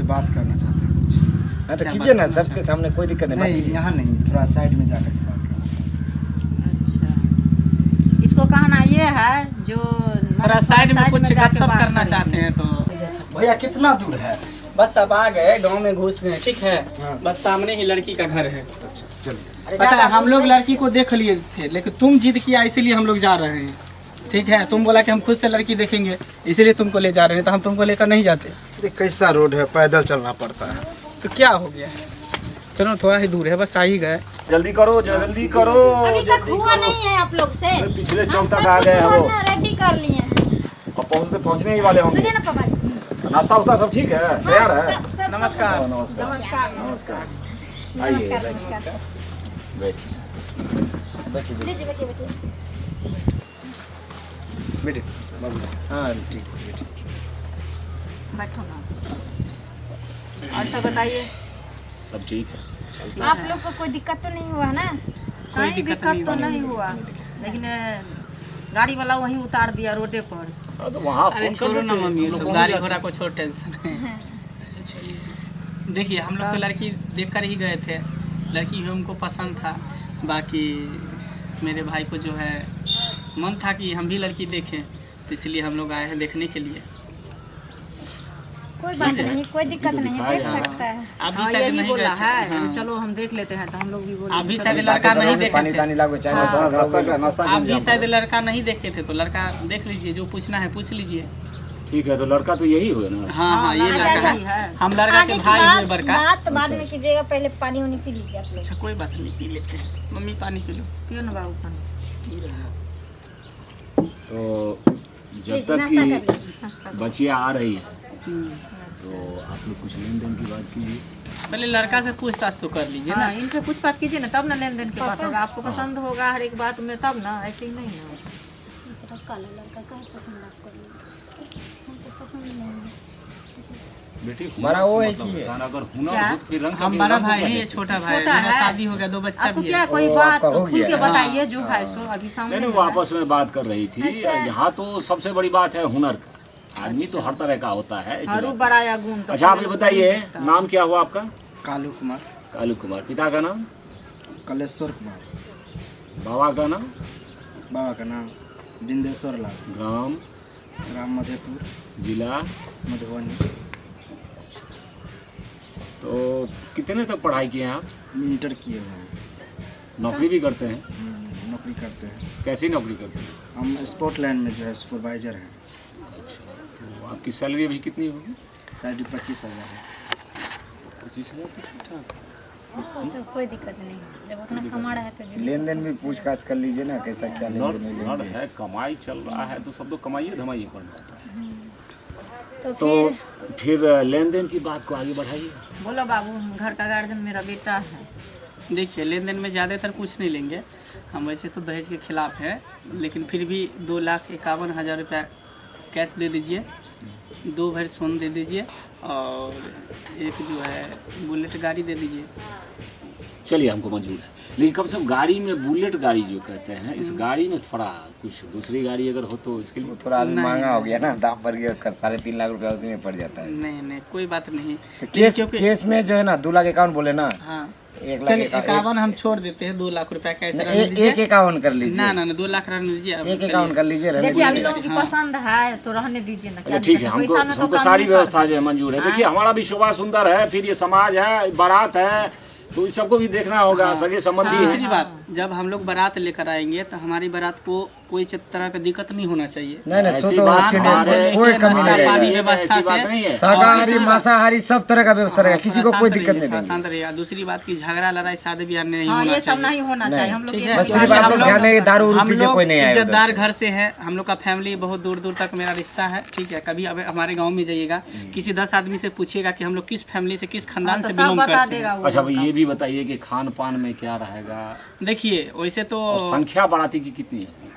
आपसे बात करना चाहते हैं कुछ। हाँ तो कीजिए ना, सबके सामने, कोई दिक्कत नहीं, यहाँ नहीं, थोड़ा साइड में जाकर के बात करना। अच्छा, इसको कहना ये है जो थोड़ा साइड में कुछ गपशप करना चाहते हैं तो। भैया कितना दूर है? बस अब आ गए, गांव में घुस गए, ठीक है। हाँ। बस सामने ही लड़की का घर है। अच्छा चलिए। पता है हम लोग लड़की को देख लिए थे, लेकिन तुम जिद किया इसीलिए हम लोग जा रहे हैं, ठीक है। तुम बोला कि हम खुद से लड़की देखेंगे, इसीलिए तुमको ले जा रहे हैं, तो हम तुमको लेकर नहीं जाते। ये कैसा रोड है, पैदल चलना पड़ता है। तो क्या हो गया, चलो थोड़ा ही दूर है, बस आ ही गए। जल्दी करो जल्दी करो। अभी तक हुआ नहीं है आप लोग से। पिछले चौक तक आ गए हैं वो, रेडी कर लिए और पहुंचने ही वाले होंगे। सुनिए ना पापा जी। नाश्ता वास्ता सब ठीक है, तैयार है? नमस्कार। नमस्कार। नमस्कार। आइए बैठिए। बैठिए बैठिए बैठिए। बेटे हाँ ठीक है। बैठो ना। और सब बताइए, सब ठीक है। आप लोग को कोई दिक्कत तो नहीं हुआ है ना? कोई कहीं दिक्कत तो नहीं हुआ, लेकिन गाड़ी वाला वहीं उतार दिया रोडे पर। तो वहाँ अरे छोड़ो ना मम्मी, ये सब गाड़ी घोड़ा को छोड़, टेंशन है। देखिए हम लोग तो लड़की देख कर ही गए थे, लड़की हमको पसंद था। बाकी मेरे भाई को जो है मन था कि हम भी लड़की देखें, तो इसलिए हम लोग आए हैं देखने के लिए। कोई बात नहीं, कोई दिक्कत नहीं है, देख सकता है। आप भी हाँ, शायद यही नहीं बोला गए है, थे। हाँ। चलो हम देख लेते हैं, तो हम लोग भी बोले। आप भी शायद लड़का नहीं देखे पानी थे। तानी लागो, चाय नाश्ता आप भी शायद लड़का नहीं देखे थे, तो लड़का देख लीजिए, जो पूछना है पूछ लीजिए। ठीक है, तो लड़का तो यही हुए ना। हाँ हाँ, ये लड़का लड़का ही है, है। हम लड़का के भाई हुए बड़का। बात बाद में कीजिएगा, पहले पानी वानी पी लीजिए आप लोग। अच्छा कोई बात नहीं, पी लेते हैं। मम्मी पानी पी लो। पियो ना बाबू पानी। तो जब लीजिए, तक नाश्ता कि कर लीजिए, नाश्ता कर बचिया आ रही है, तो आप लोग कुछ लेन देन की बात कीजिए। पहले लड़का से पूछताछ तो कर लीजिए हाँ, ना। इनसे पूछताछ कीजिए ना, तब ना लेन देन की बात होगा। आपको पसंद होगा हर एक बात में, तब ना, ऐसे ही नहीं ना। काला लड़का का पसंद आपको, हमको पसंद नहीं है। बेटी हमारा वो है मतलब कि बताना, अगर हुनर क्या? हो तो फिर रंग हम बड़ा भाई है, ये छोटा भाई है, छोटा मेरा है। शादी हो गया, 2 बच्चा आपको भी क्या है। कोई वो बात आपका हो खुल के गया। बताइए, जो है सो अभी सामने नहीं में वो है। आपस में बात कर रही थी। अच्छा। यहाँ तो सबसे बड़ी बात है हुनर का। आदमी तो हर तरह का होता है, इसी हरू बात। बड़ा या गुण तो अच्छा आप ये बताइए, नाम क्या हुआ आपका? कालू कुमार, कालू कुमार। पिता का नाम? कलेश्वर कुमार। बाबा का नाम? बाबा का नाम बिंदेश्वर लाल। ग्राम? ग्राम मधेपुर, जिला? मधुबनी। तो कितने तक पढ़ाई किए हैं आप? इंटर किए हुए हैं। नौकरी भी करते हैं? नौकरी करते हैं कैसी नौकरी करते हैं? हम। स्पोर्ट लाइन में जो है सुपरवाइजर हैं। तो आपकी सैलरी अभी कितनी होगी? शायद 25,000 है। 25,000 तो ठीक ठाक। तो कोई दिक्कत नहीं, जब उतना कमा रहा है तो दीदी। लेन देन भी पूछताछ कर लीजिए ना, कैसा क्या लेन नर देन है, लेन नर देन। है, कमाई चल रहा है, तो सब तो कमाइए धमाइए पर रहता है। तो तो फिर फिर लेन देन की बात को आगे बढ़ाइए। बोलो बाबू, घर का गार्जियन मेरा बेटा है। देखिए लेन देन में ज़्यादातर कुछ नहीं लेंगे, हम वैसे तो दहेज के खिलाफ है, लेकिन फिर भी 2,51,000 रुपया कैश दे दीजिए, 2 भर सोन दे दीजिए, और एक जो है बुलेट गाड़ी दे दीजिए। चलिए हमको मंजूर है, लेकिन कम से कम गाड़ी में बुलेट गाड़ी जो कहते हैं, इस गाड़ी में थोड़ा कुछ दूसरी गाड़ी अगर हो तो इसके लिए वो थोड़ा अभी नहीं, महंगा हो गया ना, दाम बढ़ गया उसका, 3.5 लाख रुपया उसी में पड़ जाता है। नहीं नहीं कोई बात नहीं। तो केस क्योंकि केस में जो है ना 2,51,000 बोले ना, हाँ 1 चलिए लाख 51 हम छोड़ देते हैं, 2 लाख रुपया कैसे रहने दीजिए। 1,51,000 कर लीजिए। ना ना ना 2 लाख रहने दीजिए। अब 1,51,000 कर लीजिए, रहने देखिए अभी दीजिए। लोगों की पसंद है तो रहने दीजिए ना। अच्छा ठीक है, हमको हमको सारी व्यवस्था जो है मंजूर है। देखिए हमारा भी शोभा सुंदर है, फिर ये समाज है, बारात है, तो इस सबको भी देखना होगा, सगे संबंधी दूसरी है। बात, जब हम लोग बारात लेकर आएंगे तो हमारी बारात को कोई तरह का दिक्कत नहीं होना चाहिए। नहीं नहीं, सो ऐसी तो बात उसके हमारे लिए कोई कमी नहीं नाश्ता पानी रहेगा। व्यवस्था ऐसी बात से नहीं है। शाकाहारी मांसाहारी सब तरह का व्यवस्था रहेगा, किसी को थोड़ा कोई शांत दिक्कत रहिए, नहीं थोड़ा देंगे। शांत रहिए। दूसरी बात की झगड़ा लड़ाई शादी ब्याह में नहीं हाँ होना ये सब चाहिए। नहीं होना चाहिए। हम लोग ठीक ये है, बस नहीं सिर्फ कि आप लोग ध्यान देंगे, दारू उरू हम पी के लोग कोई नहीं आएगा इज्जतदार उधर से। घर से है, हम लोग का फैमिली बहुत दूर दूर तक मेरा रिश्ता है, ठीक है। कभी अब हमारे गांव में जाइएगा, किसी 10 आदमी से पूछिएगा कि हम लोग किस फैमिली से, किस खानदान तो से सब बिलोंग बता करते हैं। देगा वो। अच्छा भाई ये भी बताइए कि खान पान में क्या रहेगा, देखिए वैसे तो और संख्या बाराती की कितनी है?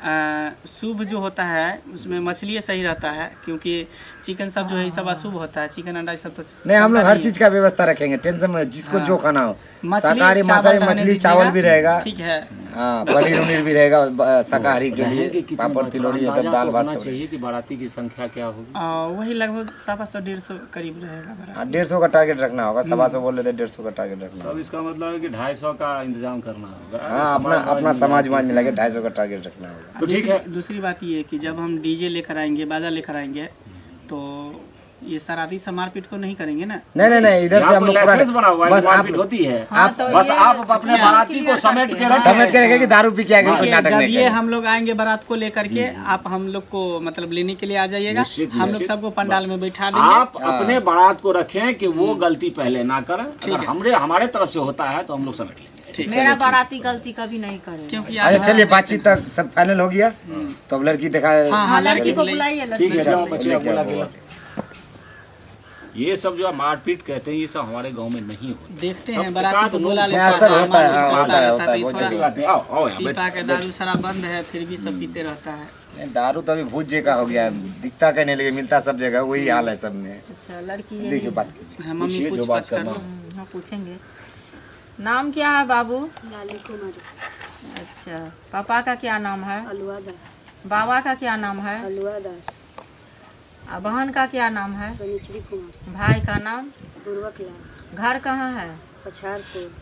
शुभ जो होता है उसमें मछली सही रहता है, क्योंकि चिकन सब जो है ये सब अशुभ होता है, चिकन अंडा ये सब तो नहीं, हम लोग चलता हर नहीं चीज का व्यवस्था रखेंगे, टेंशन में जिसको हाँ। जो खाना हो, मछली, शाकाहारी चावल मांसाहारी रहने मछली दीजिएगा, चावल भी रहेगा, ठीक है। हाँ पनीर उनीर भी रहेगा शाकाहारी के रहेंगे लिए, कितने पापड़ लोग? तिलौरी ये सब अंदाजा दाल तो भात होना सब चाहिए कि बाराती की संख्या क्या होगी। वही लगभग 150-150 करीब रहेगा बराबर। 150 का टारगेट रखना होगा, 125 बोल रहे थे 150 का टारगेट रखना तब होगा। इसका मतलब है कि 250 का इंतजाम करना होगा। हाँ अपना समाज मिला के 250 का टारगेट रखना होगा। तो ठीक है। दूसरी बात ये है कि जब हम डीजे लेकर आएंगे, बाजा लेकर आएंगे, तो ये शरारती से मारपीट तो नहीं करेंगे ना। नहीं इधर से हम लोग लाइसेंस बना हुआ है, बस आप मारपीट होती है। हाँ, तो बस ये आप अपने बाराती को समेट के समेट के रखें कि दारू पी के आगे कोई देखिए, नाटक जब नहीं ये करें। हम लोग आएंगे बारात को लेकर के, आप हम लोग को मतलब लेने के लिए आ जाइएगा, निश्चित, हम लोग निश्चित। सबको पंडाल में बैठा देंगे। आप अपने बारात को रखें कि वो गलती पहले ना करें। अगर हमारे तरफ से होता है तो हम लोग समेट लेंगे। मेरा बाराती गलती कभी नहीं करे। क्योंकि अच्छा चलिए, बातचीत तक सब फाइनल हो गया, तो अब लड़की देखा हाँ लड़की को बुलाइए, लड़की ठीक है, जाओ बच्चे लेके बुला आओ। के। ये सब जो मारपीट कहते हैं ये सब हमारे गांव में नहीं होता। देखते अब हैं बाराती को लोग- बुला लेते नहीं, असर हैं, होता है, हमारे हाँ, उसमें होता है, ये बहुत थोड़ा अच्छी बात है। आओ आओ यहाँ पी बैठ। पा के दारू शराब बंद है, फिर भी सब पीते रहता है। नहीं, दारू तो अभी भूत का हो गया है, दिखता कहने लगे, मिलता सब जगह, वही हाल है सब में। अच्छा लड़की देखिए यही बात कीजिए। हाँ, मम्मी पूछिए जो पूछ बात पाछ कर करना लो। हो। हाँ पूछेंगे। नाम क्या है बाबू? लाली कुमारी। अच्छा, पापा का क्या नाम है? अलुआ दास। बाबा का क्या नाम है? अलुआ दास। और बहन का क्या नाम है? सनिचरी कुमार। भाई का नाम? पूर्वक लाल। घर कहाँ है? पछाड़पुर।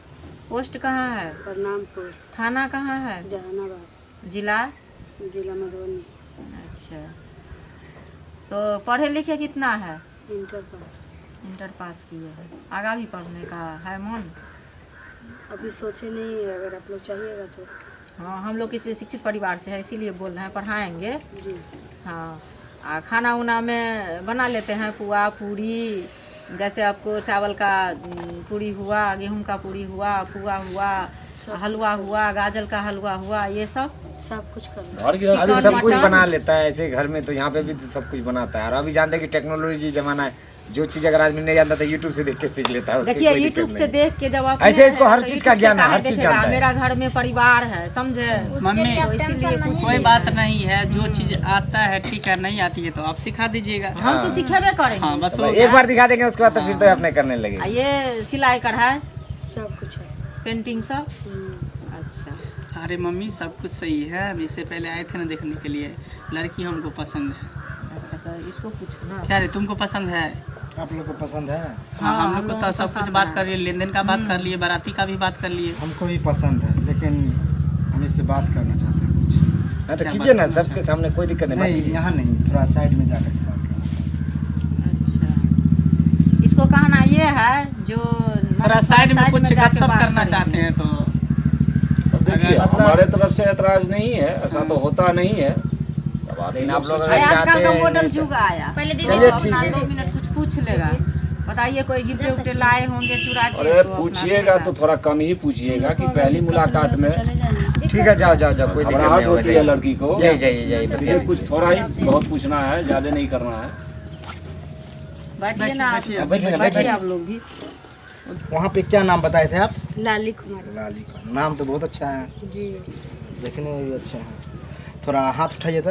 पोस्ट कहाँ है? प्रणामपुर। थाना कहाँ है? जहानाबाद। जिला? जिला मधुबनी। अच्छा, तो पढ़े लिखे कितना है? Inter pass. इंटर पास किए हैं। आगा भी पढ़ने का है मन? अभी सोचे नहीं है, अगर आप लोग चाहिएगा तो। हाँ हम लोग किसी शिक्षित परिवार से है, इसीलिए बोल रहे हैं, पढ़ाएंगे। जी। हाँ खाना उना में बना लेते हैं, पुआ पूरी, जैसे आपको चावल का पूरी हुआ, गेहूं का पूरी हुआ, पुआ हुआ, हलवा हुआ, गाजर का हलवा हुआ, ये सब सब कुछ कर लो। घर की अभी चिकन, सब कुछ मटन। बना लेता है ऐसे घर में, तो यहाँ पे भी तो सब कुछ बनाता है। और अभी जानते हैं कि टेक्नोलॉजी जमाना है, जो चीज अगर आदमी नहीं जानता तो यूट्यूब से देख के सीख लेता है, उसकी देखिए कोई दिक्कत यूट्यूब से नहीं। देख के जब आप ऐसे इसको हर चीज का ज्ञान है, हर चीज देखेगा, जानता है। मेरा घर में परिवार है, समझे? मम्मी तो इसीलिए कुछ कोई बात नहीं है, जो चीज आता है ठीक है, नहीं आती है तो आप सिखा दीजिएगा। हम तो सिखेबे करेंगे। हाँ बस तो हो एक गया। बार दिखा देंगे, उसके बाद तो फिर तो अपने करने लगे। ये सिलाई कढ़ाई, सब कुछ है। पेंटिंग सब। हम्म। अच्छा, अरे मम्मी सब कुछ सही है, अब इससे पहले आए थे ना देखने के लिए, लड़की हमको पसंद है। अच्छा तो इसको पूछो ना। क्या रे तुमको पसंद है? आप लोग को पसंद है? हाँ हम लोग को तो को सब कुछ पसंद बात है। कर लिए, लेन देन का बात कर लिए, बाराती का भी बात कर लिए। हमको भी पसंद है, लेकिन हम इससे बात करना चाहते हैं कुछ। हाँ तो क्या कीजिए बात ना, करना सबके सामने कोई दिक्कत नहीं, बात नहीं कीजिए। यहाँ नहीं, थोड़ा साइड में जाकर के बात करना। अच्छा, इसको कहना ये है जो थोड़ा साइड में कुछ जाके गपशप बात करना करेंगे। चाहते हैं तो अब देखिए, अगर- हमारे तरफ से ऐतराज नहीं है, ऐसा तो होता नहीं है। अब लेकिन आप लोग अरे अगर आजकल चाहते का हैं मॉडल तो- जुग आया। पहले चलिए, ठीक है। 2 मिनट कुछ पूछ लेगा, बताइए कोई गिफ्ट उफ्ट लाए होंगे चुरा के? अरे तो अपना पूछिएगा देगा। तो थोड़ा कम ही पूछिएगा कि पहली मुलाकात में चले जाएंगे। ठीक है, जाओ जाओ जाओ, कोई दिक्कत घबराहट नहीं होगा, होती है जाइए। लड़की को। जाइए जाइए जाइए, इसलिए बताइए। कुछ थोड़ा ही बहुत पूछना है, ज्यादा नहीं करना है। बैठिए ना आप, बैठिए, बैठिए ना, बैठिए बैठिए। आप लोग भी। वहाँ पे क्या नाम बताए थे आप? लाली कुमारी। लाली का नाम तो बहुत अच्छा है, जी। देखने में भी अच्छा है। थोड़ा हाथ उठाइए तो,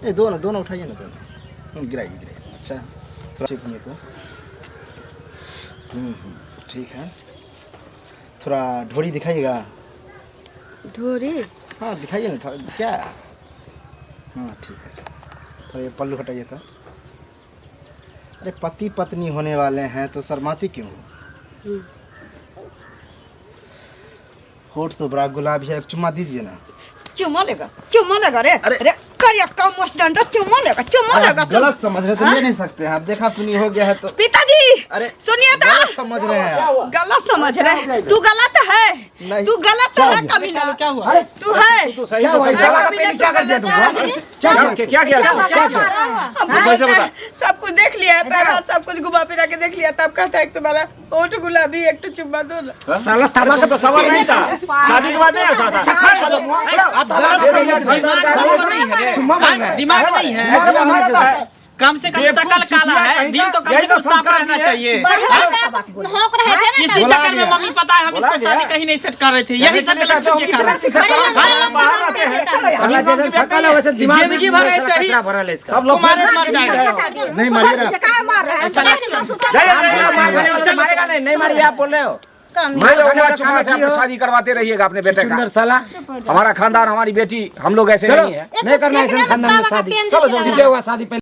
ये दोनों उठाइए ना, दोनों गिराइए। अच्छा थोड़ा चेकिए तो। ठीक है, थोड़ा ढोरी दिखाइएगा। ढोरी। हाँ दिखाइए ना थोड़ा, क्या? हाँ ठीक है, थोड़ा ये पल्लू हटाइए तो। अरे पति पत्नी होने वाले हैं तो शर्माती क्यों हो? होठ तो बड़ा गुलाबी है, एक चुम्मा दीजिए ना। चुम्मा लेगा रे। अरे करिया का मस्त डंडा चुम्मा लेगा आप गलत समझ रहे तो ले नहीं सकते हैं, आप देखा सुनी हो गया है तो। पिताजी अरे सुनिए तो, गलत समझ रहे हैं आप। गलत समझ रहे, तू गलत है, नहीं। तू गलत है कभी ना, क्या हुआ? तू है तो सही से सही क्या कर दिया तुमको? क्या किया हम सही से बता। सब कुछ देख लिया है, पहला सब कुछ घुमा फिरा के देख लिया, तब कहता है कि तुम्हारा होठ गुलाबी, एक तो चुम्मा दो ना। साला तबाक का तो सवाल नहीं था, शादी के बाद नहीं ऐसा था। आप गलत समझ रहे हैं। दिमाग नहीं है रे। चुम्मा मांग रहे हैं। दिमाग नहीं है। ऐसे मांग रहे हैं। कम से कम बेवकूफ शकल काला चुतिया है, कहीं दिल का, तो कम यही से कम तो साफ संस्कार रहना है। चाहिए। भौंक रहे थे इसी बुला चक्कर में दिया। मम्मी पता है हम बुला इसको शादी दिया। कहीं नहीं सेट कर रहे थे, यही सब इलेक्शन के कारण। बाहर आते हैं साला जैसे शकल है वैसे दिमाग में जिंदगी भर ऐसे ही कचरा भरल है इसका। सब लोग मारे मर जाएगा। नहीं मारिएगा। मारेगा नहीं मारिए आप बोल रहे हो। चुमा से आपको शादी करवाते रहिएगा अपने बेटे का। सुंदर साला हमारा खानदान, हमारी बेटी, हम लोग ऐसे चलो नहीं है। नहीं करना है खानदान में शादी। चलो ठीक है हुआ शादी पहले